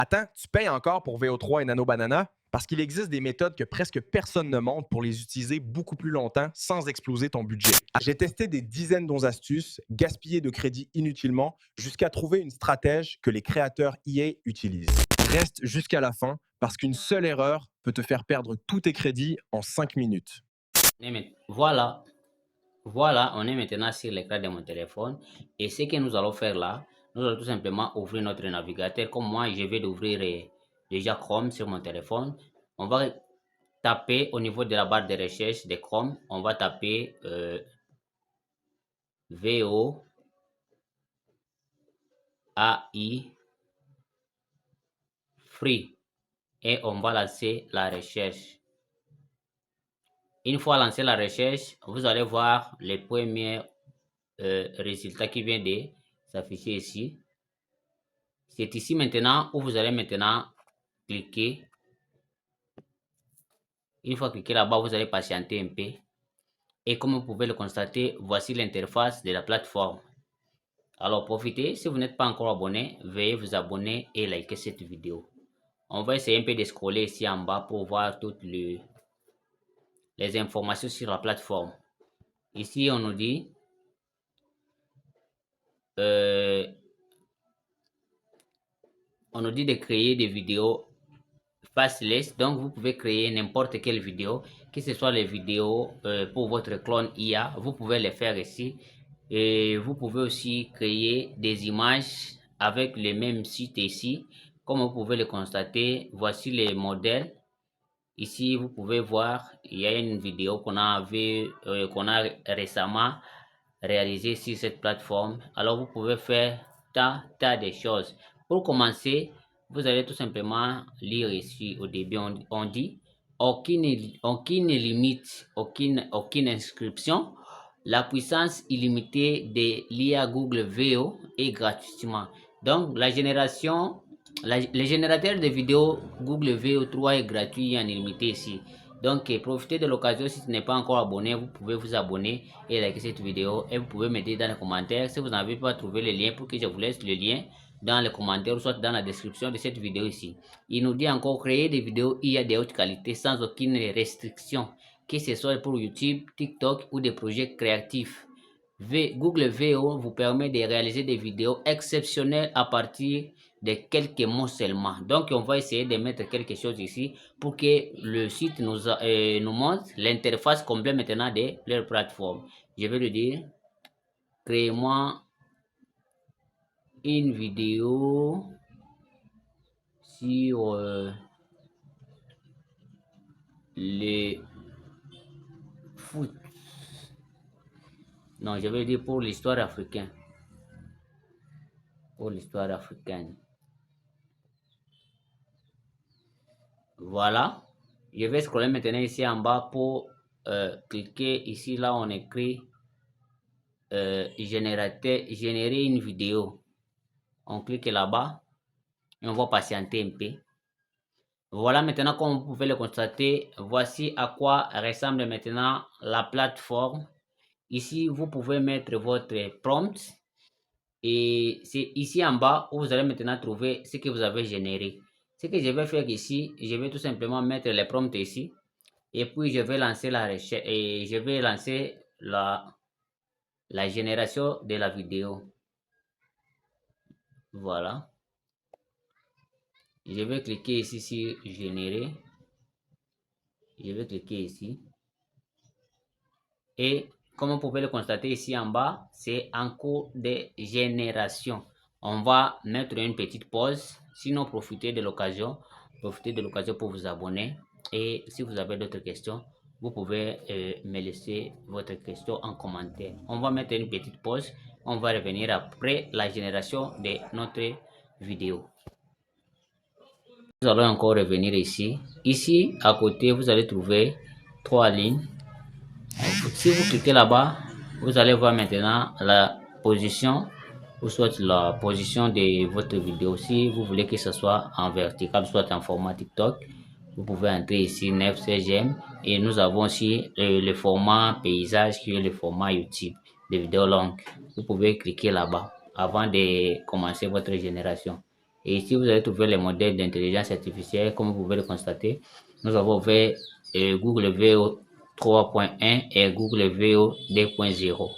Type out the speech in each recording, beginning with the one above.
Attends, tu payes encore pour VO3 et Nano Banana? Parce qu'il existe des méthodes que presque personne ne montre pour les utiliser beaucoup plus longtemps sans exploser ton budget. J'ai testé des dizaines d'astuces, gaspillé de crédit inutilement, jusqu'à trouver une stratège que les créateurs IA utilisent. Reste jusqu'à la fin parce qu'une seule erreur peut te faire perdre tous tes crédits en 5 minutes. Voilà, voilà, on est maintenant sur l'écran de mon téléphone et ce que nous allons faire là, nous allons tout simplement ouvrir notre navigateur. Comme moi, je vais d'ouvrir déjà Chrome sur mon téléphone. On va taper au niveau de la barre de recherche de Chrome, on va taper VO AI Free et on va lancer la recherche. Une fois lancé la recherche, vous allez voir les premiers résultats qui viennent de s'afficher ici. C'est ici maintenant où vous allez maintenant cliquer. Une fois cliqué là-bas, vous allez patienter un peu. Et comme vous pouvez le constater, voici l'interface de la plateforme. Alors profitez, si vous n'êtes pas encore abonné, veuillez vous abonner et liker cette vidéo. On va essayer un peu de scroller ici en bas pour voir toutes les informations sur la plateforme. Ici, on nous dit de créer des vidéos faceless. Donc, vous pouvez créer n'importe quelle vidéo, que ce soit les vidéos pour votre clone IA. Vous pouvez les faire ici. Et vous pouvez aussi créer des images avec les mêmes sites ici. Comme vous pouvez le constater, voici les modèles. Ici, vous pouvez voir, il y a une vidéo qu'on a récemment réalisée sur cette plateforme. Alors, vous pouvez faire tas de choses. Pour commencer, vous allez tout simplement lire ici au début, on dit aucune limite, aucune inscription. La puissance illimitée de l'IA Google VO est gratuitement. Donc, le générateur de vidéos Google VO3 est gratuit et en illimité ici. Donc, profitez de l'occasion. Si tu n'es pas encore abonné, vous pouvez vous abonner et liker cette vidéo. Et vous pouvez m'aider dans les commentaires. Si vous n'avez pas trouvé le lien, pour que je vous laisse le lien dans les commentaires ou soit dans la description de cette vidéo ici. Il nous dit encore créer des vidéos IA de haute qualité sans aucune restriction, que ce soit pour YouTube, TikTok ou des projets créatifs. Google VO vous permet de réaliser des vidéos exceptionnelles à partir de quelques mots seulement. Donc, on va essayer de mettre quelque chose ici pour que le site nous montre l'interface complète maintenant de leur plateforme. Je vais lui dire, créez-moi une vidéo sur le foot. Non, je vais dire pour l'histoire africaine. Pour l'histoire africaine. Voilà. Je vais scroller maintenant ici en bas pour cliquer ici là on écrit générer une vidéo. On clique là-bas et on va patienter un peu. Voilà maintenant comme vous pouvez le constater, voici à quoi ressemble maintenant la plateforme. Ici vous pouvez mettre votre prompt et c'est ici en bas où vous allez maintenant trouver ce que vous avez généré. Ce que je vais faire ici, je vais tout simplement mettre les prompts ici et puis je vais lancer la recherche et je vais lancer la génération de la vidéo. Voilà. Je vais cliquer ici sur générer. Je vais cliquer ici. Et comme vous pouvez le constater ici en bas, c'est en cours de génération. On va mettre une petite pause. Sinon, profitez de l'occasion. Profitez de l'occasion pour vous abonner. Et si vous avez d'autres questions, vous pouvez me laisser votre question en commentaire. On va mettre une petite pause. On va revenir après la génération de notre vidéo. Nous allons encore revenir ici. Ici, à côté, vous allez trouver 3 lignes. Si vous cliquez là-bas, vous allez voir maintenant la position ou soit la position de votre vidéo. Si vous voulez que ce soit en vertical, soit en format TikTok, vous pouvez entrer ici 9 16e et nous avons aussi le format paysage qui est le format YouTube de vidéos longues. Vous pouvez cliquer là-bas avant de commencer votre génération. Et ici, vous allez trouver les modèles d'intelligence artificielle. Comme vous pouvez le constater, nous avons ouvert Google VO 3.1 et Google VO 2.0.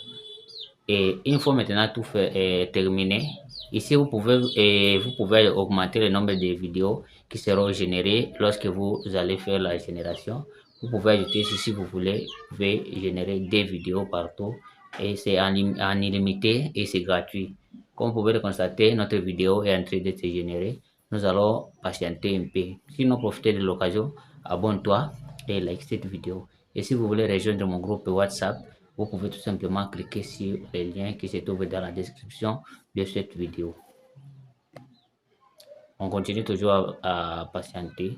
Et une fois maintenant tout fait terminé, ici vous pouvez augmenter le nombre de vidéos qui seront générées lorsque vous allez faire la génération. Vous pouvez ajouter ici si vous voulez, vous pouvez générer des vidéos partout et c'est en illimité et c'est gratuit. Comme vous pouvez le constater, notre vidéo est en train de se générer. Nous allons patienter un peu. Sinon, profitez de l'occasion, abonne-toi et like cette vidéo. Et si vous voulez rejoindre mon groupe WhatsApp, vous pouvez tout simplement cliquer sur le lien qui se trouve dans la description de cette vidéo. On continue toujours à patienter.